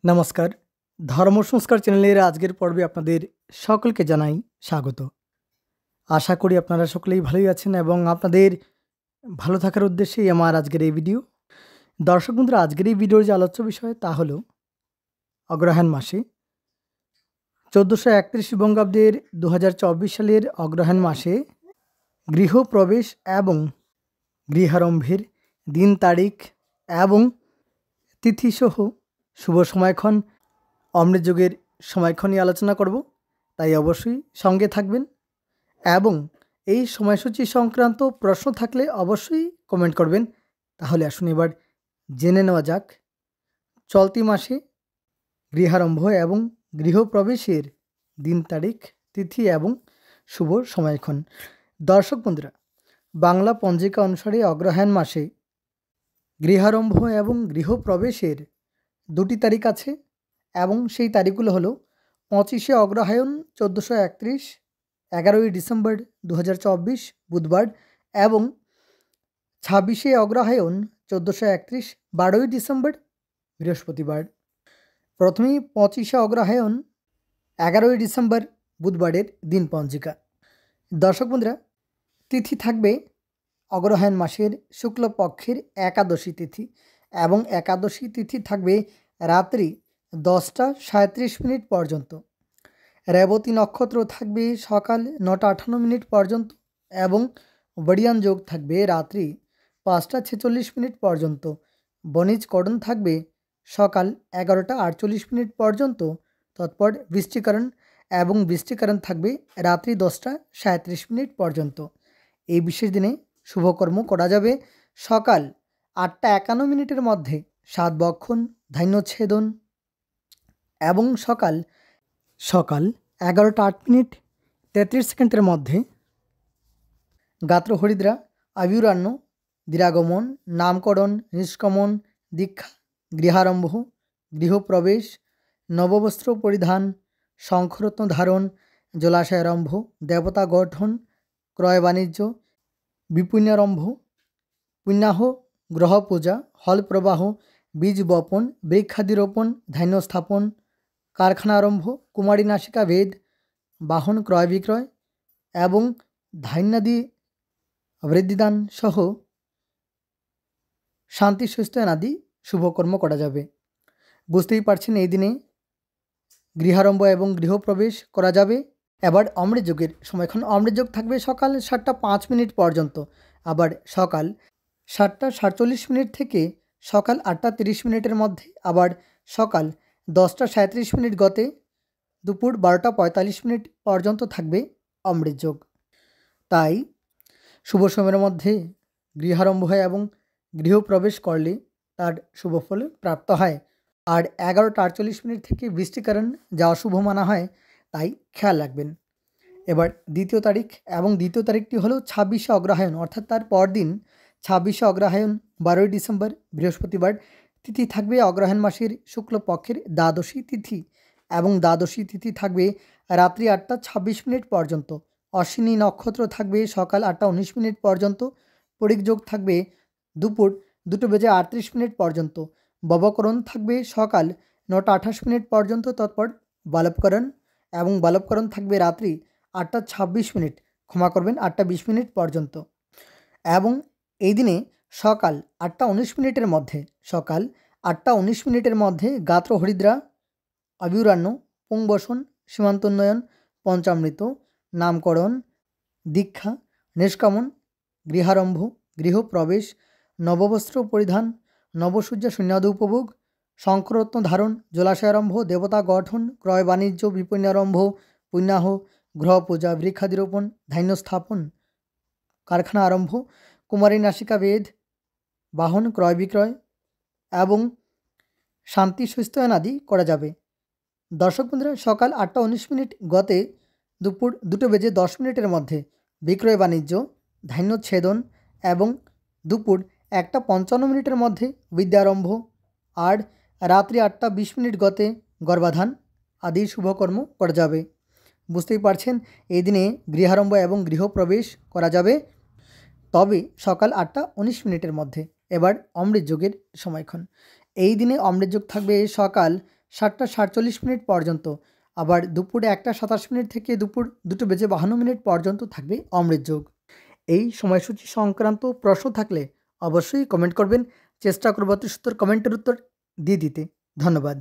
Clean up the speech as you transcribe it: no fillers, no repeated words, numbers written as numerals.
নমস্কার। ধর্ম সংস্কার চ্যানেলের আজকের পর্বে আপনাদের সকলকে জানাই স্বাগত। আশা করি আপনারা সকলেই ভালোই আছেন এবং আপনাদের ভালো থাকার উদ্দেশ্যেই আমার আজকের এই ভিডিও। দর্শক বন্ধুরা, আজকের এই ভিডিওর যে আলোচ্য বিষয় তা হলো অগ্রহায়ণ মাসে 1431 বঙ্গাব্দের 2024 সালের অগ্রহায়ণ মাসে গৃহপ্রবেশ এবং গৃহারম্ভের দিন তারিখ এবং তিথিসহ শুভ সময়ক্ষণ, অমৃত যুগের সময়ক্ষণ নিয়ে আলোচনা করব। তাই অবশ্যই সঙ্গে থাকবেন এবং এই সময়সূচি সংক্রান্ত প্রশ্ন থাকলে অবশ্যই কমেন্ট করবেন। তাহলে আসুন এবার জেনে নেওয়া যাক চলতি মাসে গৃহারম্ভ এবং গৃহপ্রবেশের দিন তারিখ, তিথি এবং শুভ সময়ক্ষণ। দর্শক বন্ধুরা, বাংলা পঞ্জিকা অনুসারে অগ্রহায়ণ মাসে গৃহারম্ভ এবং গৃহপ্রবেশের দুটি তারিখ আছে এবং সেই তারিখগুলো হলো 25শে অগ্রহায়ণ 1431, 11ই ডিসেম্বর 2024 বুধবার এবং 26শে অগ্রহায়ণ 1431, 12ই ডিসেম্বর বৃহস্পতিবার। প্রথমেই 25শে অগ্রহায়ণ 11ই ডিসেম্বর বুধবারের দিন পঞ্জিকা। দর্শক বন্ধুরা, তিথি থাকবে অগ্রহায়ণ মাসের শুক্লপক্ষের একাদশী তিথি এবং একাদশী তিথি থাকবে রাত্রি 10টা 37 মিনিট পর্যন্ত। রেবতী নক্ষত্র থাকবে সকাল 9টা 58 মিনিট পর্যন্ত এবং বড়িয়ান যোগ থাকবে রাত্রি 5টা 46 মিনিট পর্যন্ত। বণিজ করণ থাকবে সকাল 11টা 48 মিনিট পর্যন্ত। তৎপর বৃষ্টিকরণ এবং বৃষ্টিকরণ থাকবে রাত্রি 10টা 37 মিনিট পর্যন্ত। এই বিশেষ দিনে শুভকর্ম করা যাবে সকাল 8টা 51 মিনিটের মধ্যে সাত বক্ষণ, ধান্যচ্ছেদন এবং সকাল 11টা 8 মিনিট 33 সেকেন্ডের মধ্যে গাত্র হরিদ্রা, আবিরান্ন, দিরাগমন, নামকরণ, নিষ্কমন, দীক্ষা, গৃহারম্ভ, গৃহপ্রবেশ, নববস্ত্র পরিধান, শঙ্খরত্ন ধারণ, জলাশয়ারম্ভ, দেবতা গঠন, ক্রয় বাণিজ্য, বিপুণ্যারম্ভ, পুণ্যাহ, গ্রহ পূজা, হল প্রবাহ, বীজ বপন, বৃক্ষাদি রোপণ, ধান্য স্থাপন, কারখানা আরম্ভ, কুমারী নাসিকা ভেদ, বাহন ক্রয় বিক্রয় এবং ধান্যাদি বৃদ্ধিদান সহ শান্তি সুস্থান আদি শুভকর্ম করা যাবে। বুঝতেই পারছেন এই দিনে গৃহারম্ভ এবং গৃহপ্রবেশ করা যাবে। এবার অমৃত যুগের সময়ক্ষণ। অমৃত যুগ থাকবে সকাল 7টা 5 মিনিট পর্যন্ত, আবার সকাল 7টা 47 মিনিট থেকে সকাল 8টা 30 মিনিটের মধ্যে, আবার সকাল 10টা 37 মিনিট গতে দুপুর 12টা 45 মিনিট পর্যন্ত থাকবে অমৃত যোগ। তাই শুভ সময়ের মধ্যে গৃহারম্ভ হয় এবং গৃহপ্রবেশ করলে তার শুভ ফল প্রাপ্ত হয়। আর 11টা 48 মিনিট থেকে বৃষ্টিকরণ যা অশুভ মানা হয়, তাই খেয়াল রাখবেন। এবার দ্বিতীয় তারিখ এবং দ্বিতীয় তারিখটি হলো 26শে অগ্রহায়ণ, অর্থাৎ তার পরদিন 26শে অগ্রহায়ণ 12ই ডিসেম্বর বৃহস্পতিবার। তিথি থাকবে অগ্রহায়ণ মাসের শুক্লপক্ষের দ্বাদশী তিথি এবং দ্বাদশী তিথি থাকবে রাত্রি 8টা 26 মিনিট পর্যন্ত। অশ্বিনী নক্ষত্র থাকবে সকাল 8টা 19 মিনিট পর্যন্ত। পরিযোগ থাকবে দুপুর 2টা 38 মিনিট পর্যন্ত। ববকরণ থাকবে সকাল 9টা 28 মিনিট পর্যন্ত। তৎপর বালবকরণ এবং বালবকরণ থাকবে রাত্রি 8টা 26 মিনিট, ক্ষমা করবেন 8টা 20 মিনিট পর্যন্ত। এবং এই দিনে সকাল 8টা 19 মিনিটের মধ্যে গাত্র হরিদ্রা, আবিরান্ন, পুংবসন, সীমান্তোন্নয়ন, পঞ্চামৃত, নামকরণ, দীক্ষা, নিষ্কামন, গৃহারম্ভ, গৃহপ্রবেশ, নববস্ত্র পরিধান, নবসূর্যা শূন্যাদ উপভোগ, শঙ্খরত্ন ধারণ, জলাশয়ারম্ভ, দেবতা গঠন, ক্রয় বাণিজ্য, বিপণ্যারম্ভ, পুণ্যাহ, গ্রহ পূজা, বৃক্ষাদি রোপণ, ধান্য স্থাপন, কারখানা আরম্ভ, কুমারী নাসিকা ভেদ, বাহন ক্রয় বিক্রয় এবং শান্তি সুস্থান আদি করা যাবে। দর্শক বন্ধুরা, সকাল 8টা 19 মিনিট গতে দুপুর 2টা 10 মিনিটের মধ্যে বিক্রয় বাণিজ্য, ধান্যচ্ছেদন এবং দুপুর 1টা 55 মিনিটের মধ্যে বিদ্যারম্ভ, আর রাত্রি 8টা 20 মিনিট গতে গর্ভাধান আদি শুভকর্ম করা যাবে। বুঝতেই পারছেন এই দিনে গৃহারম্ভ এবং গৃহপ্রবেশ করা যাবে, তবে সকাল 8টা 19 মিনিটের মধ্যে। এবার অমৃত যোগের সময়ক্ষণ। এই দিনে অমৃত যোগ থাকবে সকাল 7:47 পর্যন্ত। আবার দুপুর 1:27 থেকে দুপুর 2:52 পর্যন্ত থাকবে অমৃত যোগ। এই সময়সূচি সংক্রান্ত প্রশ্ন থাকলে অবশ্যই কমেন্ট করবেন। চেষ্টা করব অতি সত্বর কমেন্টের উত্তর দিয়ে দিতে। ধন্যবাদ।